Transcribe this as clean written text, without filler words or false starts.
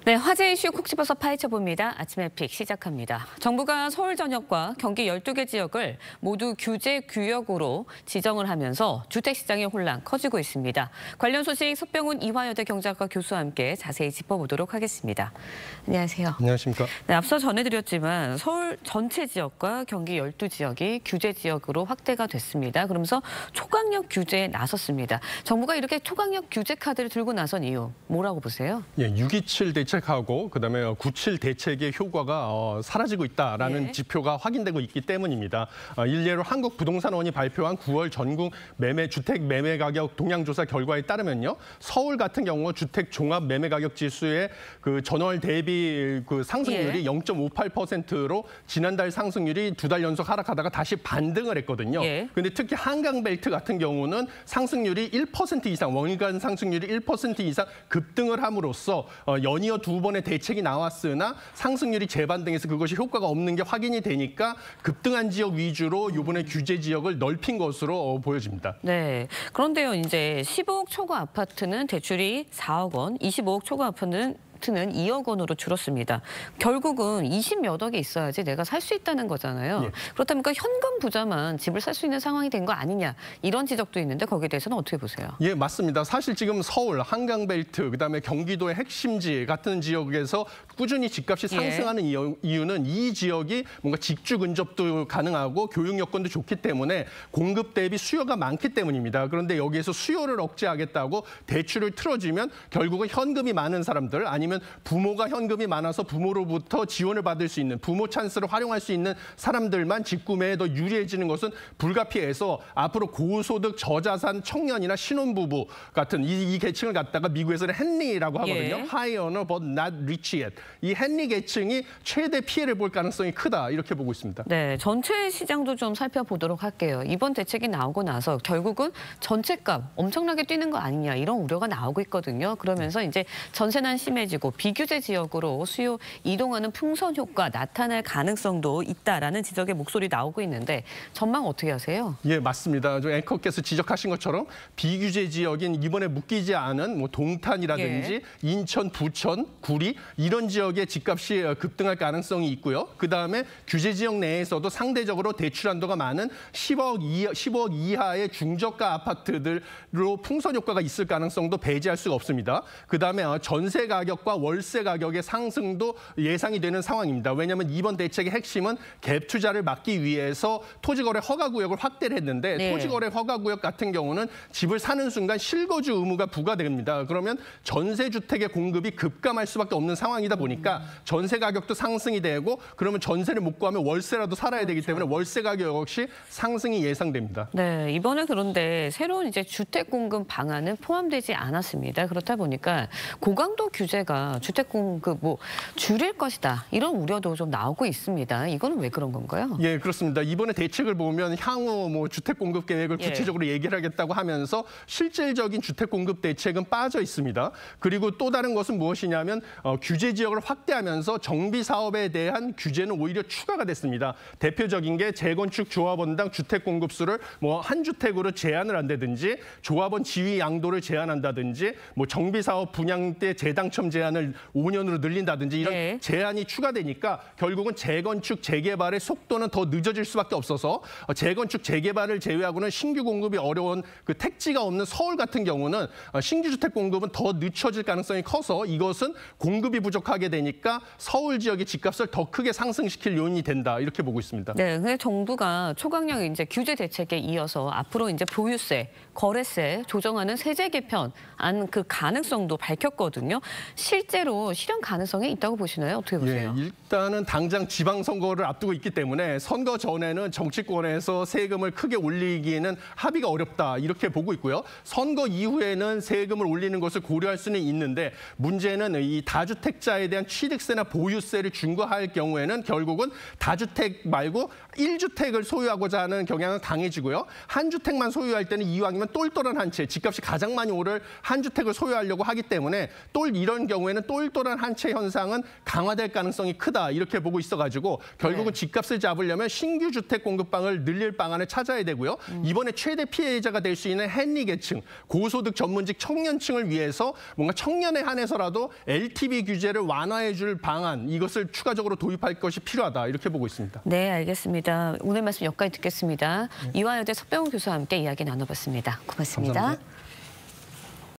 네, 화제 이슈 콕 집어서 파헤쳐봅니다. 아침의 픽 시작합니다. 정부가 서울 전역과 경기 12개 지역을 모두 규제 구역으로 지정을 하면서 주택시장의 혼란 커지고 있습니다. 관련 소식 석병훈 이화여대 경제학과 교수와 함께 자세히 짚어보도록 하겠습니다. 안녕하세요. 안녕하십니까. 네, 앞서 전해드렸지만 서울 전체 지역과 경기 12지역이 규제 지역으로 확대가 됐습니다. 그러면서 초강력 규제에 나섰습니다. 정부가 이렇게 초강력 규제 카드를 들고 나선 이유 뭐라고 보세요? 6.27 대책하고 그다음에 9.7 대책의 효과가 사라지고 있다라는 지표가 확인되고 있기 때문입니다. 일례로 한국부동산원이 발표한 9월 전국 주택 매매 가격 동향조사 결과에 따르면요, 서울 같은 경우 주택 종합 매매 가격 지수의 그 전월 대비 그 상승률이 0.58%로 지난달 상승률이 2달 연속 하락하다가 다시 반등을 했거든요. 그런데 특히 한강벨트 같은 경우는 상승률이 1% 이상, 월간 상승률이 1% 이상 급등을 함으로써 연이어 2번의 대책이 나왔으나 상승률이 재반등해서 그것이 효과가 없는 게 확인이 되니까 급등한 지역 위주로 이번에 규제 지역을 넓힌 것으로 보여집니다. 네. 그런데요, 이제 15억 초과 아파트는 대출이 4억 원, 25억 초과 아파트는 2억 원으로 줄었습니다. 결국은 20몇 억이 있어야지 내가 살 수 있다는 거잖아요. 그렇다 보니까 현금 부자만 집을 살 수 있는 상황이 된 거 아니냐, 이런 지적도 있는데 거기에 대해서는 어떻게 보세요? 예, 맞습니다. 사실 지금 서울, 한강벨트, 그다음에 경기도의 핵심지 같은 지역에서 꾸준히 집값이 상승하는 이유는 이 지역이 뭔가 직주 근접도 가능하고 교육 여건도 좋기 때문에 공급 대비 수요가 많기 때문입니다. 그런데 여기에서 수요를 억제하겠다고 대출을 틀어주면 결국은 현금이 많은 사람들, 아니면 부모가 현금이 많아서 부모로부터 지원을 받을 수 있는, 부모 찬스를 활용할 수 있는 사람들만 집 구매에 더 유리해지는 것은 불가피해서 앞으로 고소득 저자산 청년이나 신혼부부 같은 이 계층을 갖다가 미국에서는 헨리라고 하거든요. High earner but not rich yet. 이 헨리 계층이 최대 피해를 볼 가능성이 크다, 이렇게 보고 있습니다. 네, 전체 시장도 좀 살펴보도록 할게요. 이번 대책이 나오고 나서 결국은 전체값 엄청나게 뛰는 거 아니냐, 이런 우려가 나오고 있거든요. 그러면서 이제 전세난 심해지고 비규제 지역으로 수요 이동하는 풍선 효과 나타날 가능성도 있다라는 지적의 목소리 나오고 있는데 전망 어떻게 하세요? 예, 맞습니다. 앵커께서 지적하신 것처럼 비규제 지역인 이번에 묶이지 않은 뭐 동탄이라든지 인천, 부천, 구리 이런 지역의 집값이 급등할 가능성이 있고요. 그다음에 규제 지역 내에서도 상대적으로 대출 한도가 많은 10억 이하의 중저가 아파트들로 풍선 효과가 있을 가능성도 배제할 수가 없습니다. 그다음에 전세 가격과 월세 가격의 상승도 예상이 되는 상황입니다. 왜냐하면 이번 대책의 핵심은 갭 투자를 막기 위해서 토지거래 허가구역을 확대를 했는데 토지거래 허가구역 같은 경우는 집을 사는 순간 실거주 의무가 부과됩니다. 그러면 전세주택의 공급이 급감할 수밖에 없는 상황이다 보니까 전세 가격도 상승이 되고, 그러면 전세를 못 구하면 월세라도 살아야 되기 때문에 월세 가격 역시 상승이 예상됩니다. 네, 이번에 그런데 새로운 이제 주택 공급 방안은 포함되지 않았습니다. 그렇다 보니까 고강도 규제가 주택 공급 줄일 것이다, 이런 우려도 좀 나오고 있습니다. 이거는 왜 그런 건가요? 예, 그렇습니다. 이번에 대책을 보면 향후 주택 공급 계획을 구체적으로 얘기를 하겠다고 하면서 실질적인 주택 공급 대책은 빠져 있습니다. 그리고 또 다른 것은 무엇이냐면 규제 지역을 확대하면서 정비 사업에 대한 규제는 오히려 추가가 됐습니다. 대표적인 게 재건축 조합원당 주택 공급수를 한 주택으로 제한을 한다든지, 조합원 지위 양도를 제한한다든지, 정비 사업 분양대 재당첨 제한을 5년으로 늘린다든지 이런 제한이 추가되니까 결국은 재건축 재개발의 속도는 더 늦어질 수밖에 없어서 재건축 재개발을 제외하고는 신규 공급이 어려운 그 택지가 없는 서울 같은 경우는 신규 주택 공급은 더 늦춰질 가능성이 커서 이것은 공급이 부족하게 되니까 서울 지역의 집값을 더 크게 상승시킬 요인이 된다, 이렇게 보고 있습니다. 네, 근데 정부가 초강력 이제 규제 대책에 이어서 앞으로 이제 보유세, 거래세 조정하는 세제 개편안 그 가능성도 밝혔거든요. 실제로 실현 가능성이 있다고 보시나요? 어떻게 보세요? 예, 일단은 당장 지방선거를 앞두고 있기 때문에 선거 전에는 정치권에서 세금을 크게 올리기에는 합의가 어렵다, 이렇게 보고 있고요. 선거 이후에는 세금을 올리는 것을 고려할 수는 있는데 문제는 이 다주택자에 대한 취득세나 보유세를 중과할 경우에는 결국은 다주택 말고 1주택을 소유하고자 하는 경향은 강해지고요. 한 주택만 소유할 때는 이왕이면 똘똘한 한 채, 집값이 가장 많이 오를 한 주택을 소유하려고 하기 때문에 이런 경우에 경우에는 똘똘한 한 채 현상은 강화될 가능성이 크다 이렇게 보고 있어가지고 결국은 집값을 잡으려면 신규 주택 공급방을 늘릴 방안을 찾아야 되고요. 이번에 최대 피해자가 될 수 있는 헨리 계층, 고소득 전문직 청년층을 위해서 뭔가 청년에 한해서라도 LTV 규제를 완화해줄 방안 이것을 추가적으로 도입할 것이 필요하다 이렇게 보고 있습니다. 네, 알겠습니다. 오늘 말씀 여기까지 듣겠습니다. 이화여대 석병훈 교수와 함께 이야기 나눠봤습니다. 고맙습니다. 감사합니다.